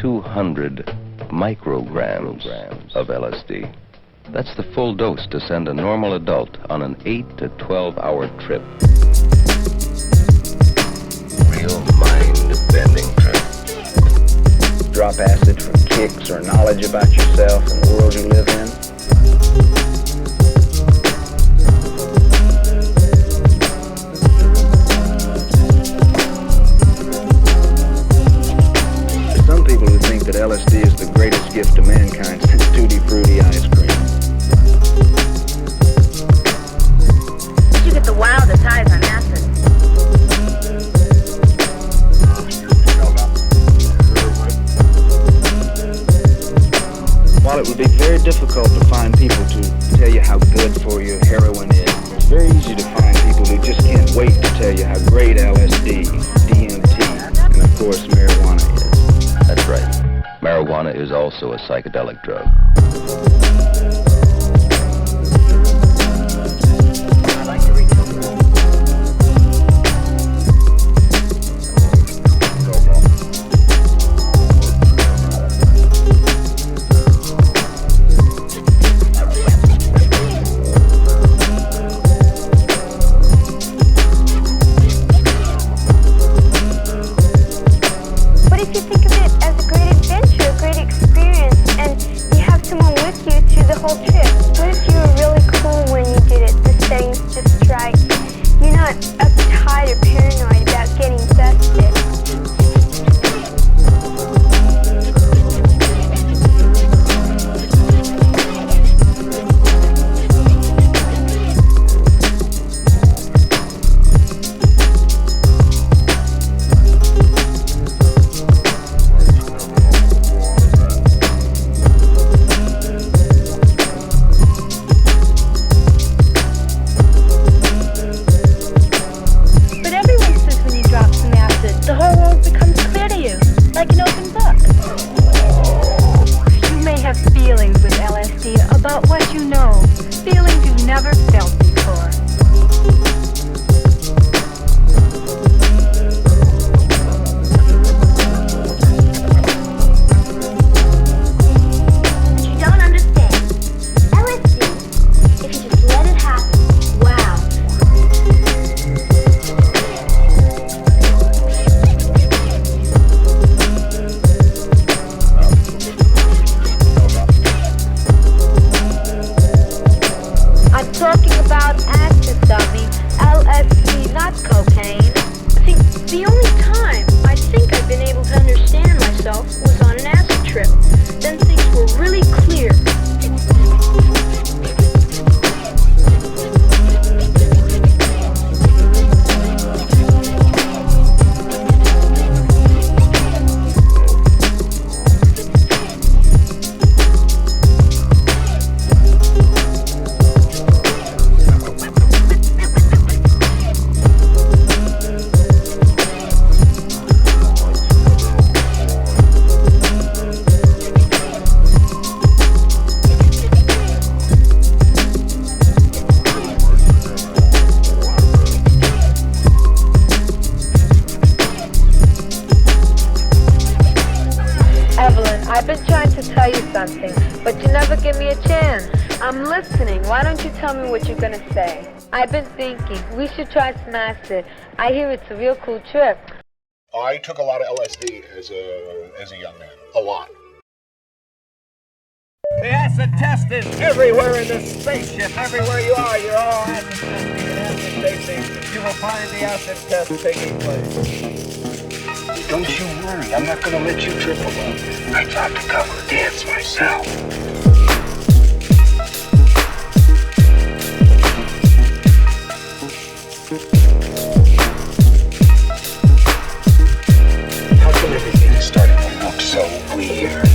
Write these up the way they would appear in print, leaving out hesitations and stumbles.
200 micrograms of LSD. That's the full dose to send a normal adult on an 8 to 12-hour trip. Real mind-bending trip. Drop acid for kicks or knowledge about yourself and the world you live in. There's some people who think that LSD is the greatest gift to mankind since Tutti Frutti ice cream. You get the wildest highs on acid. While it would be very difficult to find people to tell you how good for you heroin is, it's very easy to find people who just can't wait to tell you how great LSD, DMT, and of course marijuana is. That's right. Marijuana is also a psychedelic drug. I've been thinking, we should try some acid. I hear it's a real cool trip. I took a lot of LSD as a young man. A lot. The acid test is everywhere in this spaceship. Everywhere you are, you're all acid testing and acid tasting. You will find the acid test taking place. Don't you worry, I'm not going to let you trip alone. I taught the cover dance myself. How come everything is starting to look so weird?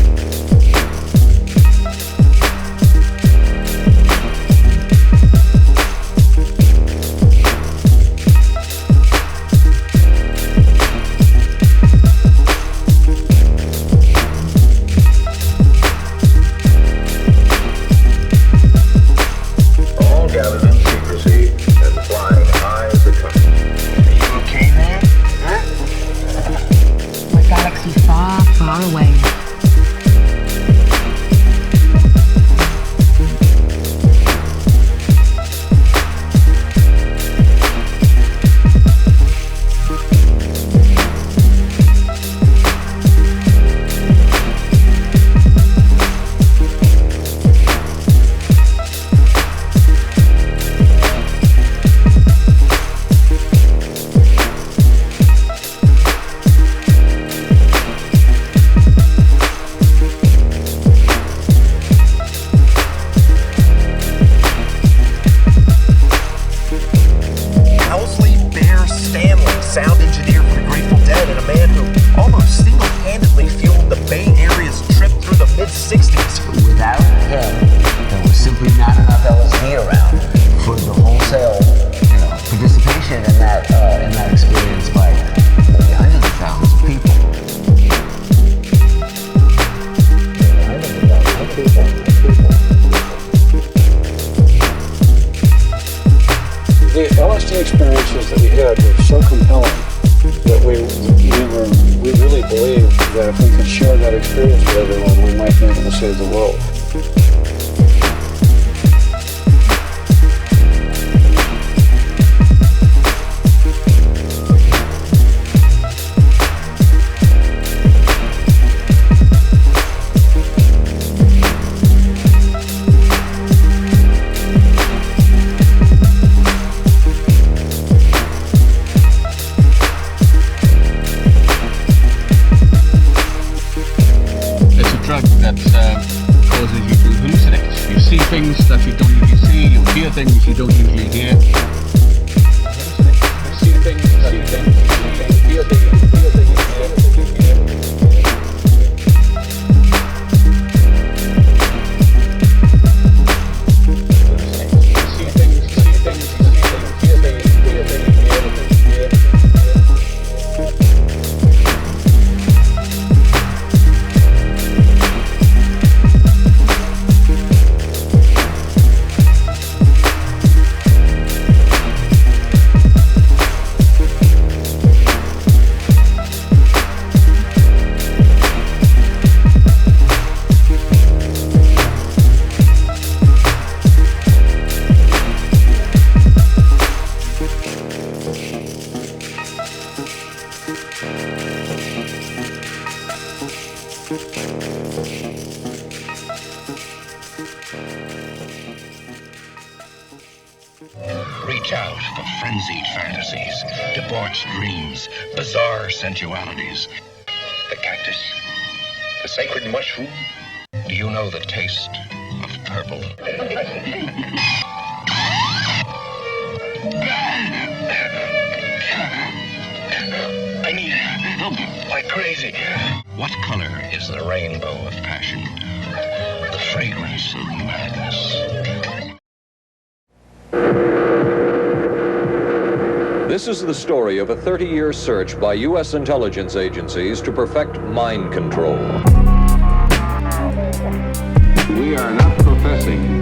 Far away. experiences that we had were so compelling that we really believed that if we could share that experience with everyone, we might be able to save the world. Causes you to hallucinate. You see things that you don't usually see, you hear things you don't usually hear. You see things that you don't usually see, you hear things Reach out for frenzied fantasies, debauched dreams, bizarre sensualities. The cactus, the sacred mushroom. Do you know the taste of purple? I need help like crazy. What color is the rainbow of passion? The fragrance of madness. This is the story of a 30-year search by U.S. intelligence agencies to perfect mind control. We are not professing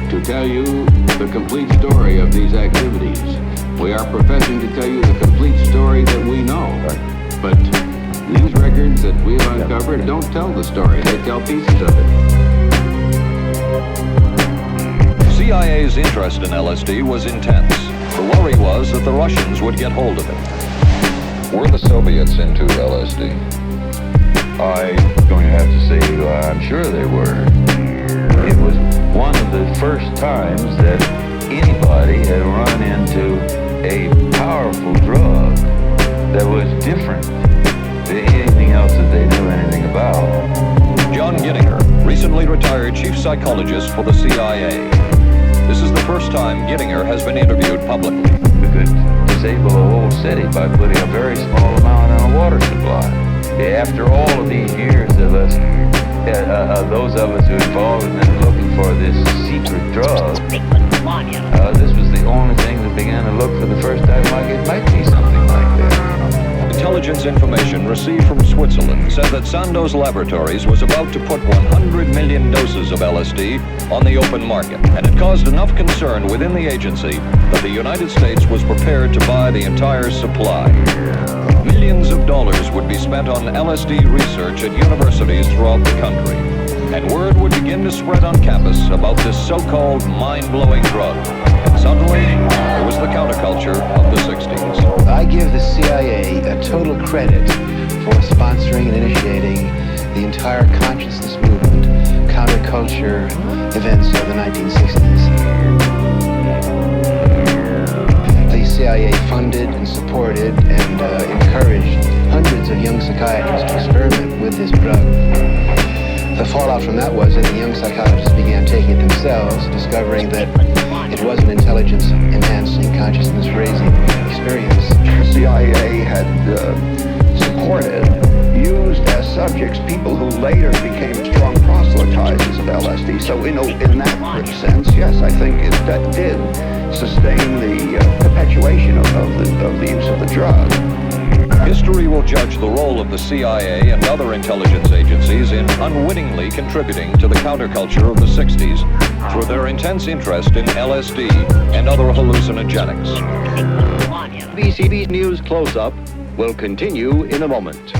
to tell you the complete story of these activities. We are professing to tell you the complete story that we know. But these records that we've uncovered don't tell the story, they tell pieces of it. CIA's interest in LSD was intense. The worry was that the Russians would get hold of it. Were the Soviets into LSD? I'm going to have to say I'm sure they were. It was one of the first times that anybody had run into a powerful drug that was different than anything else that they knew anything about. John Gittinger, recently retired chief psychologist for the CIA. This is the first time Gittinger has been interviewed publicly. We could disable a whole city by putting a very small amount on a water supply. After all of these years of us, those of us who involved in looking for this secret drug, this was the only thing that began to look for the first time like it might be something like that. Intelligence information received from Switzerland said that Sandoz Laboratories was about to put 100 million doses of LSD on the open market, and it caused enough concern within the agency that the United States was prepared to buy the entire supply. Millions of dollars would be spent on LSD research at universities throughout the country, and word would begin to spread on campus about this so-called mind-blowing drug. And suddenly, there was the counterculture of the 60s. I give the CIA a total credit for sponsoring and initiating the entire consciousness movement, counterculture events of the 1960s. The CIA funded and supported and encouraged hundreds of young psychiatrists to experiment with this drug. The fallout from that was that the young psychologists began taking it themselves, discovering that it was an intelligence-enhancing, consciousness-raising experience. The CIA had supported, used as subjects people who later became strong proselytizers of LSD. So in that sense, yes, I think that did sustain the perpetuation of the use of the drug. History will judge the role of the CIA and other intelligence agencies in unwittingly contributing to the counterculture of the 60s through their intense interest in LSD and other hallucinogenics. BCB News Close-Up will continue in a moment.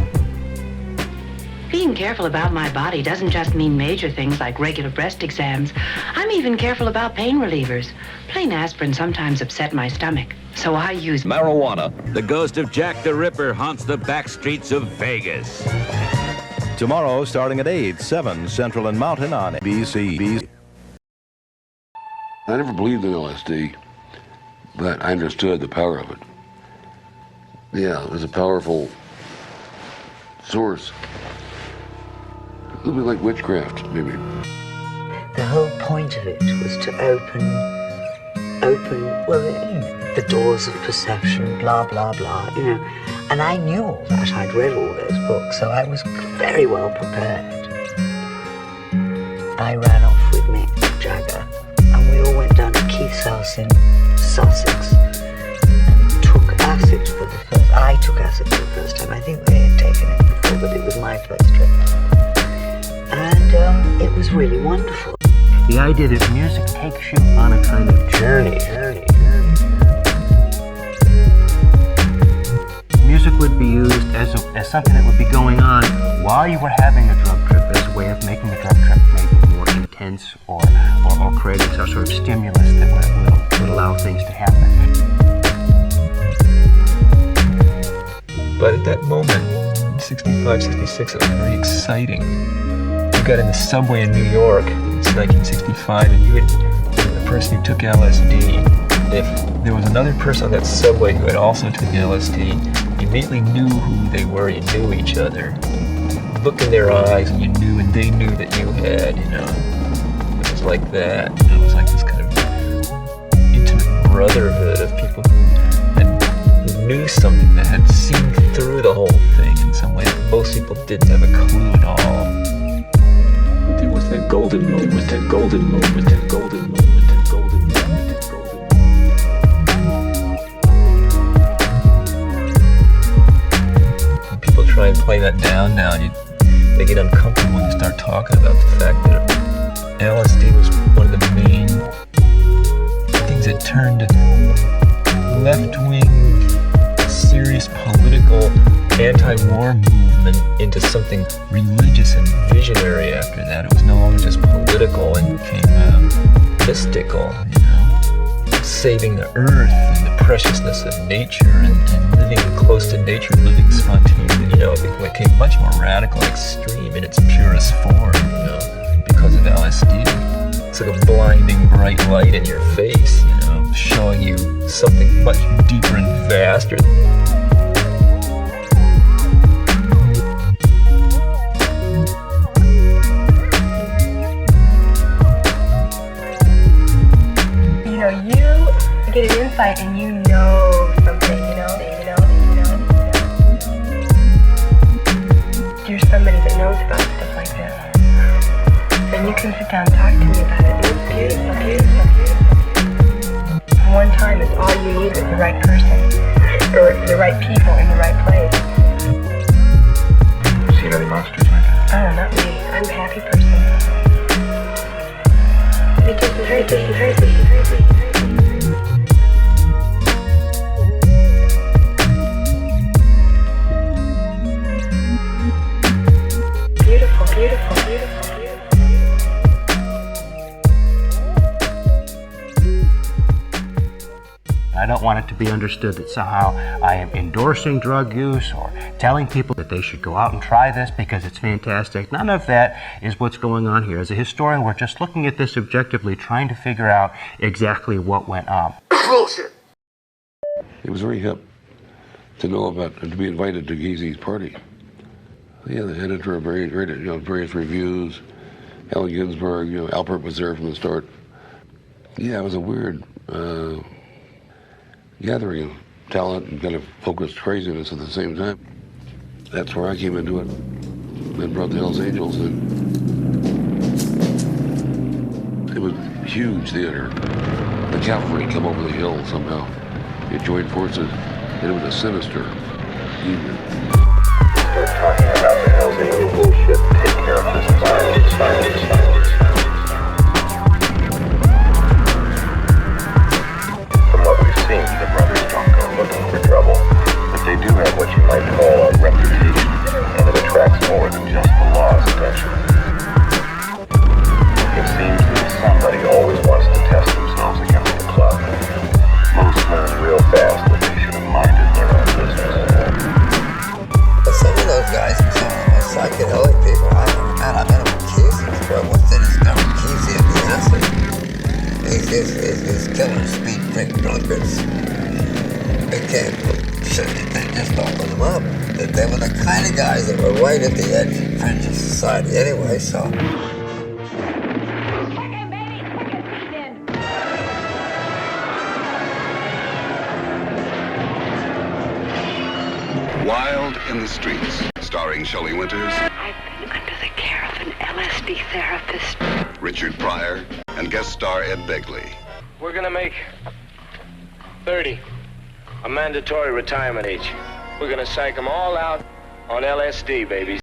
Being careful about my body doesn't just mean major things like regular breast exams. I'm even careful about pain relievers. Plain aspirin sometimes upset my stomach, so I use marijuana. The ghost of Jack the Ripper haunts the back streets of Vegas. Tomorrow, starting at 8, 7 Central and Mountain on BCB. I never believed in LSD, but I understood the power of it. Yeah, it was a powerful source. A little bit like witchcraft, maybe. The whole point of it was to open, the doors of perception, blah, blah, blah, you know. And I knew all that. I'd read all those books, so I was very well prepared. I ran off with Mick Jagger, and we all went down to Keith's house in Sussex and took acid for the first. I took acid for the first time. I think they had taken it before, but it was my first trip. And it was really wonderful. The idea that music takes you on a kind of journey. Music would be used as something that would be going on while you were having a drug trip, as a way of making the drug trip maybe more intense or creating some sort of stimulus that would allow things to happen. But at that moment, 65, 66, it was very exciting. You got in the subway in New York, it's 1965, and you had the person who took LSD. If there was another person on that subway who had also taken LSD, you immediately knew who they were, you knew each other. You looked in their eyes and you knew, and they knew that you had, you know. It was like that. It was like this kind of intimate brotherhood of people who knew something, that had seen through the whole thing in some way that most people didn't have a clue at all. There was that golden moment, that golden moment, that golden moment, that golden moment, that golden moment. When people try and play that down now, they get uncomfortable when you start talking about the fact that LSD was one of the main things that turned left-wing, serious political anti-war movement into something religious and visionary after that. It was no longer just political and became mystical, you know, saving the earth and the preciousness of nature and living close to nature, living spontaneously, you know, it became much more radical and extreme in its purest form, you know, because of LSD. It's like a blinding bright light in your face, you know, showing you something much deeper and vaster. You know, you get an insight and you know something, you know. You're somebody that knows about stuff like this. And you can sit down and talk to me about it. It's beautiful, beautiful, beautiful. One time it's all you need is the right person, or the right people in the right place. Seen any monsters like that? Oh, not me. I'm a happy person. It doesn't hurt me. Beautiful, beautiful, beautiful. I don't want it to be understood that somehow I am endorsing drug use or telling people that they should go out and try this because it's fantastic. None of that is what's going on here. As a historian, we're just looking at this objectively, trying to figure out exactly what went on. Bullshit! It was very hip to know about and to be invited to Geezy's party. Yeah, the editor of various reviews, Allen Ginsberg, Alpert was there from the start. Yeah, it was a weird gathering of talent and kind of focused craziness at the same time. That's where I came into it. Then brought the Hells Angels in. It was huge theater. The cavalry come over the hill somehow. It joined forces, and it was a sinister evening. Start talking about the Hells Angels bullshit. Take care of this fire. more than just the law's attention. It seems that somebody always wants to test themselves against the club. Most learn real fast that they should have minded their own business. But some of those guys are psychedelic people. I've met them with Kesey's, but what's in his stomach? Kesey and the acid. These killer speed drink drunkards. They just opened them up. They were the kind of guys that were right at the edge of fringe of society anyway, so. Wild in the Streets, starring Shelley Winters, I've been under the care of an LSD therapist. Richard Pryor, and guest star Ed Begley. We're gonna make 30 a mandatory retirement age. We're gonna psych them all out on LSD, babies.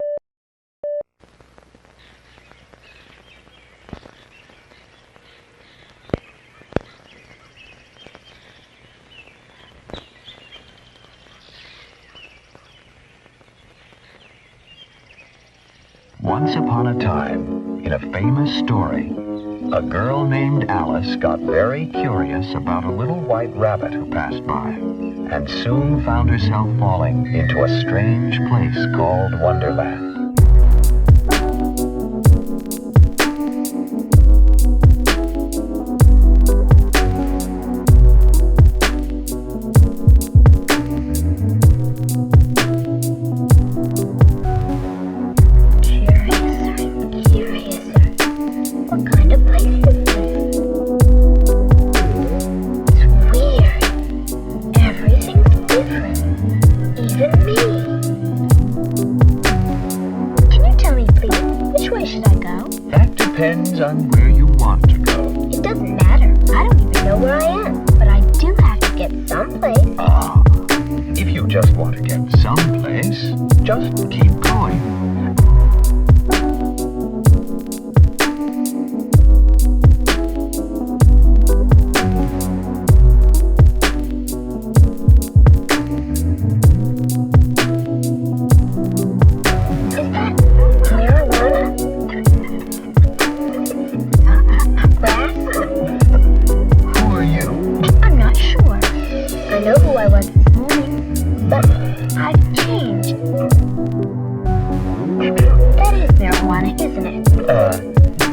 Once upon a time, in a famous story, a girl named Alice got very curious about a little white rabbit who passed by, and soon found herself falling into a strange place called Wonderland. Depends on where you want to go. It doesn't matter. I don't even know where I am. But I do have to get someplace. Ah, if you just want to get someplace, just keep going.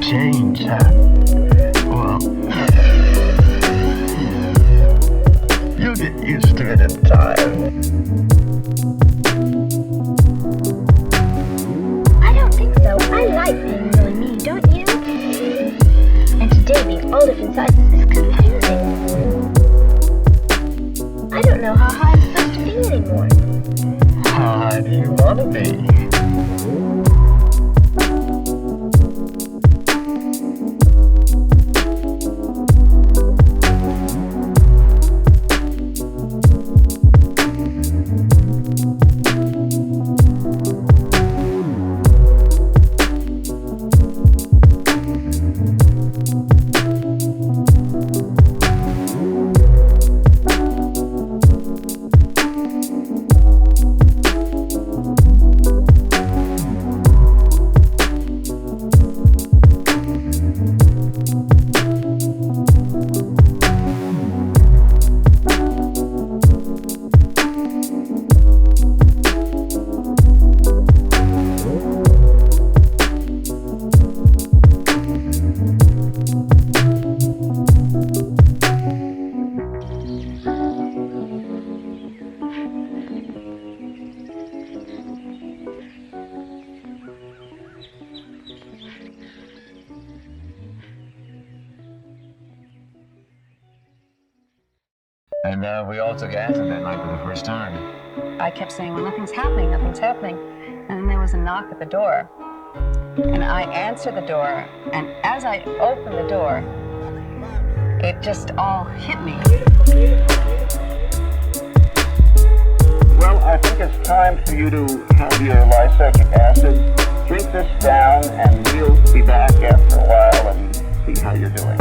Change, huh? Well, you'll get used to it in time. I don't think so. I like being really me, don't you? And today being all different sizes is confusing. I don't know how high I'm supposed to be anymore. How high do you want to be? And we all took acid that night for the first time. I kept saying, well, nothing's happening, nothing's happening. And then there was a knock at the door. And I answered the door, and as I opened the door, it just all hit me. Well, I think it's time for you to have your lysergic acid. Drink this down, and we'll be back after a while and see how you're doing.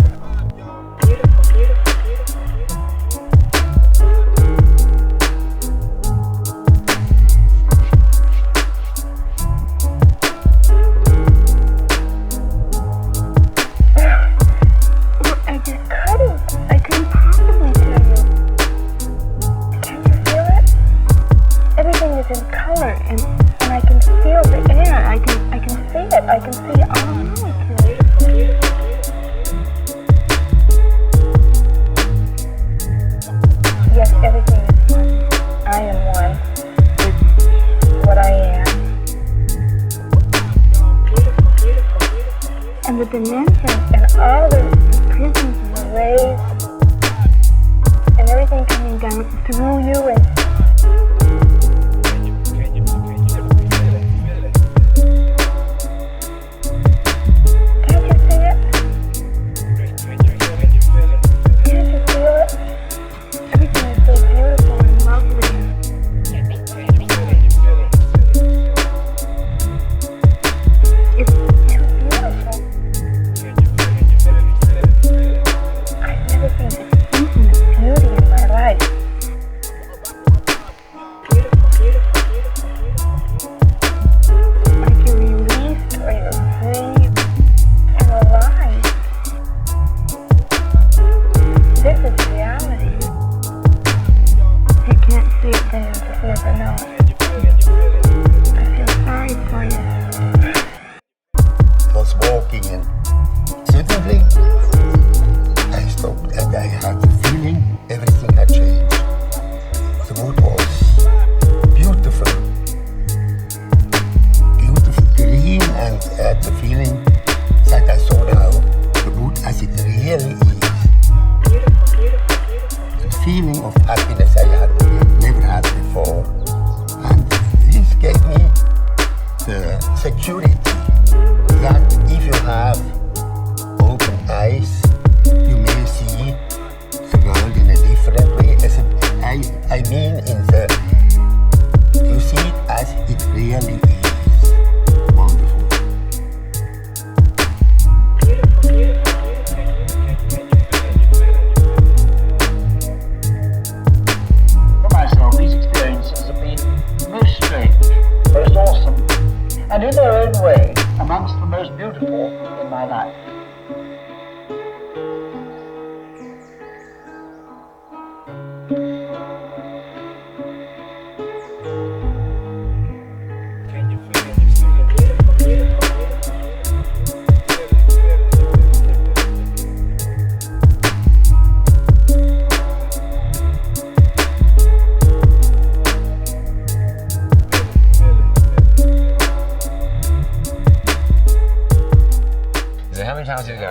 see all the molecules. Yes, everything is one. I am one with what I am. And the dimensions and all the prisms and the rays and everything coming down through you and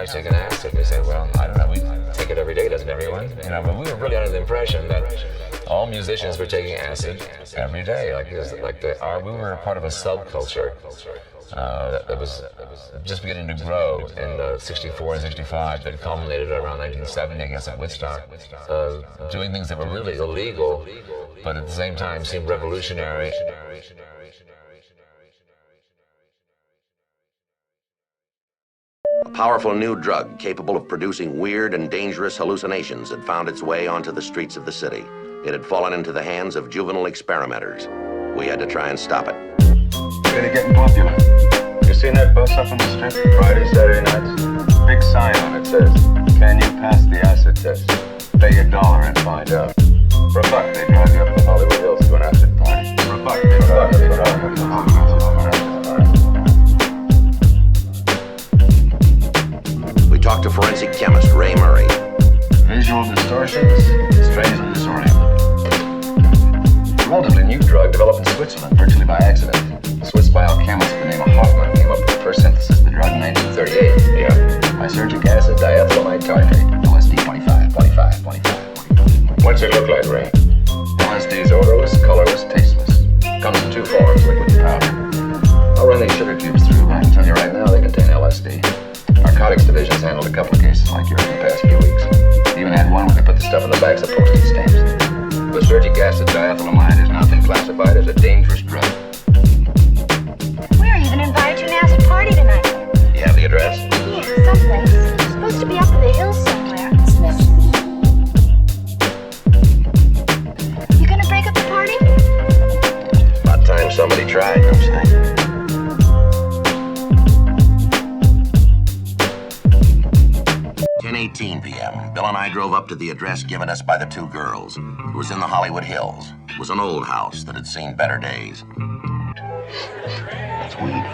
taking acid. They say, well, I don't know, we take it every day, doesn't everyone? You know, but we were really under the impression that all musicians were taking acid every day. We were a part of a subculture that was just beginning to grow in 64 and 65 that culminated around 1970, I guess, at Woodstock, doing things that were really illegal, but at the same time seemed revolutionary. A powerful new drug capable of producing weird and dangerous hallucinations had found its way onto the streets of the city. It had fallen into the hands of juvenile experimenters. We had to try and stop it. Really getting popular. You seen that bus up on the strip Friday, Saturday nights? Big sign on it says, "Can you pass the acid test? Pay $1 and find out." For $1, they drive you up to Hollywood Hills to an acid party. For $1, they drive you up to Hollywood Hills to an acid party. We talked to forensic chemist Ray Murray. Visual distortions, strangely disoriented. A relatively new drug developed in Switzerland virtually by accident. A Swiss biochemist by the name of Hoffman came up with the first synthesis of the drug in 1938. Yeah. Lysergic acid diethylamide tartrate. LSD 25. What's it look like, Ray? LSD is odorless, colorless, tasteless. Comes in two forms, liquid and powder. I'll run these sugar cubes through. I can tell you right now they contain LSD. Narcotics Division's handled a couple of cases like yours in the past few weeks. Even had one where they put the stuff in the backs of postage stamps. Lysergic acid diethylamide has now been classified as a dangerous drug. We are even invited to an acid party tonight. Do you have the address? Yeah, someplace. It's supposed to be up in the hills somewhere. You gonna break up the party? About time somebody tried, I'm saying. 10:18 p.m. Bill and I drove up to the address given us by the two girls. It was in the Hollywood Hills. It was an old house that had seen better days. That's weed.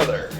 weather.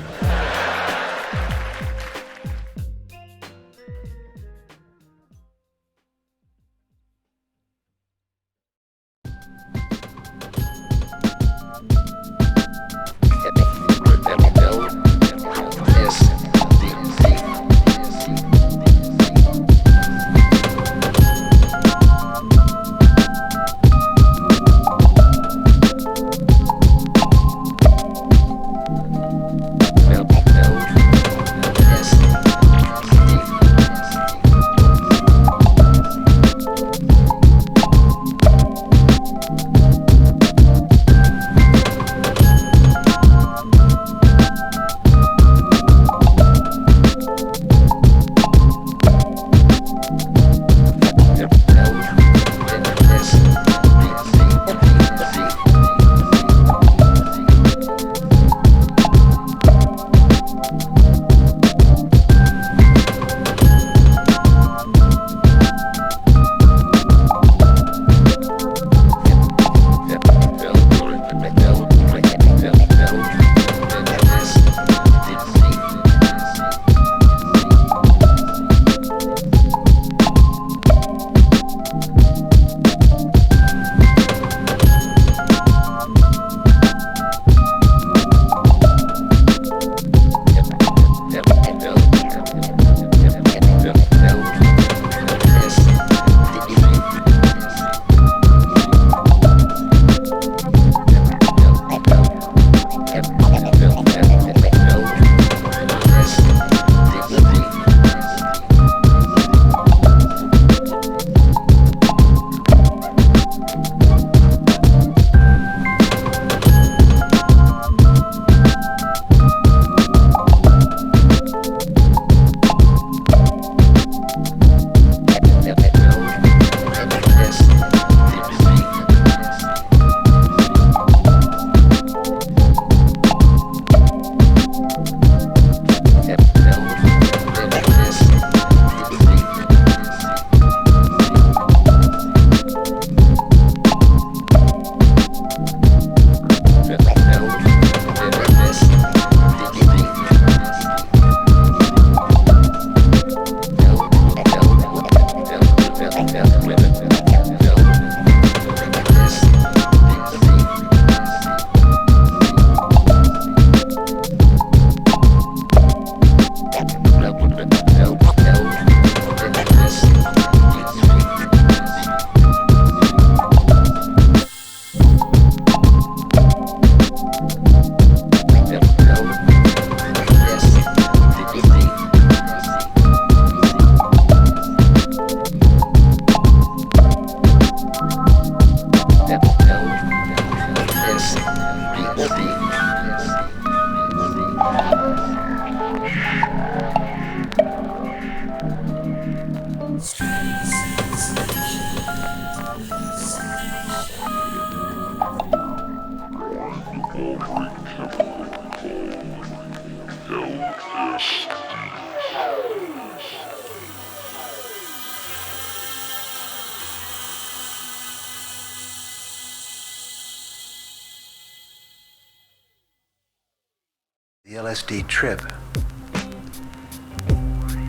The LSD trip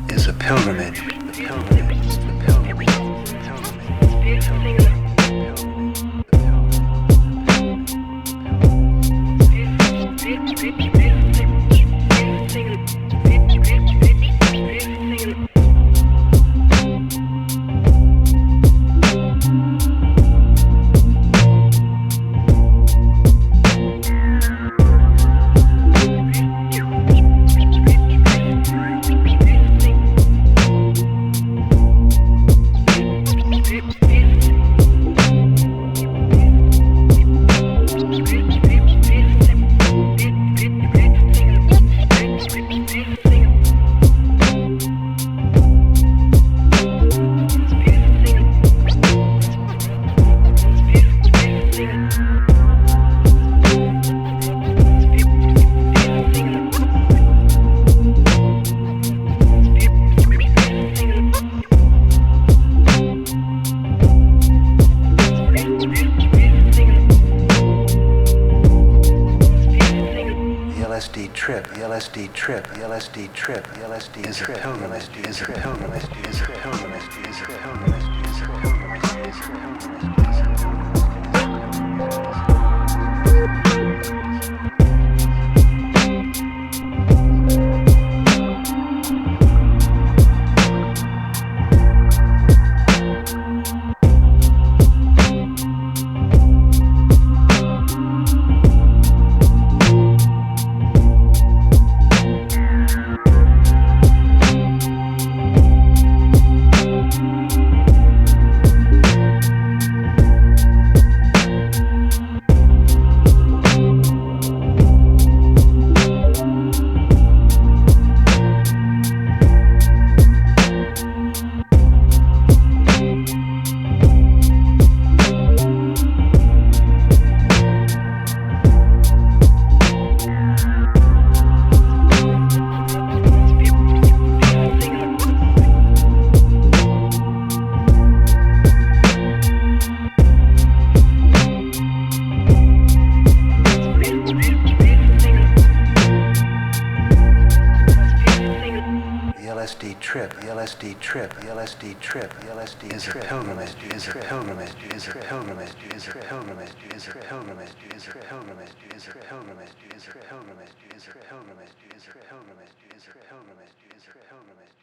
is a pilgrimage. trip, the LSD trip, the LSD trip, the LSD is a pilgrimage, is a pilgrimage, is a pilgrimage, is a pilgrimage, is a pilgrimage, is a pilgrimage. LSD trip, the LSD is a pilgrimage, is a pilgrimage, is a pilgrimage, is a pilgrimage, is a pilgrimage, is a pilgrimage, is a pilgrimage, is a pilgrimage, is a pilgrimage, is a pilgrimage, is a pilgrimage, is a pilgrimage.